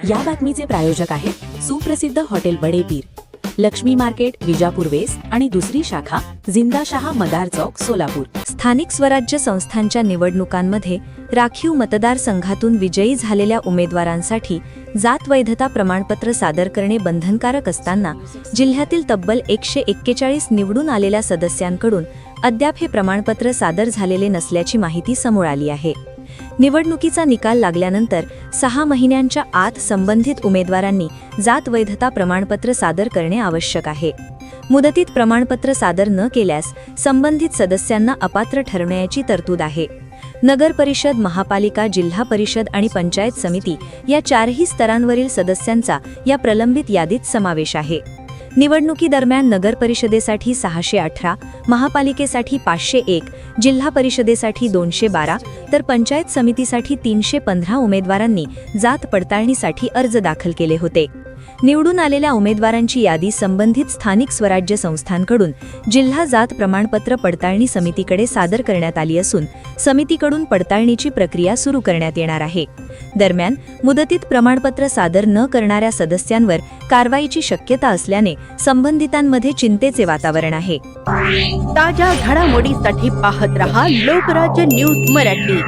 या बातमीचे प्रायोजक आहेत सुप्रसिद्ध हॉटेल बडे पीर, लक्ष्मी मार्केट, विजापूर वेस्ट आणि दुसरी शाखा जिंदाशहा मदार चौक, सोलापूर। स्थानिक स्वराज्य संस्थांच्या निवडणुकांमध्ये राखीव मतदारसंघातून विजयी झालेल्या उमेदवारांसाठी जात वैधता प्रमाणपत्र सादर करणे बंधनकारक असताना जिल्ह्यातील तब्बल 141 निवडून आलेल्या सदस्यांकडून अद्याप हे प्रमाणपत्र सादर झालेले नसल्याची माहिती समोर आली आहे। निवडणुकीचा निकाल लागल्यानंतर 6 महिन्यांच्या आत संबंधित उमेदवारांनी जात वैधता प्रमाणपत्र सादर करणे आवश्यक आहे। मुदतीत प्रमाणपत्र सादर न केल्यास संबंधित सदस्यांना अपात्र ठरवण्याची तरतूद आहे। नगर परिषद, महापालिका, जिल्हा परिषद आणि पंचायत समिती या 4ही स्तरांवरील सदस्यांचा या प्रलंबित यादीत समावेश आहे। निवडणुकीदरम्यान नगर परिषदेसाठी 618, महापालिकेसाठी 501, जिल्हा परिषदेसाठी 212 तर पंचायत समितीसाठी 315 उमेदवारांनी जात पडताळणीसाठी अर्ज दाखल केले होते। निवडून आलेल्या उमेदवारांची यादी संबंधित स्थानिक स्वराज्य संस्थांकडून जिल्हा जात प्रमाणपत्र पडताळणी समितीकडे सादर करण्यात आली असून समितीकडून पडताळणीची प्रक्रिया सुरू करण्यात येणार आहे। दरम्यान मुदतीत प्रमाणपत्र सादर न करणाऱ्या सदस्यांवर कारवाईची शक्यता असल्याने संबंधितांमध्ये चिंतेचे वातावरण आहे। ताज्या घडामोडीसाठी पाहत रहा लोकराज्य न्यूज मराठी।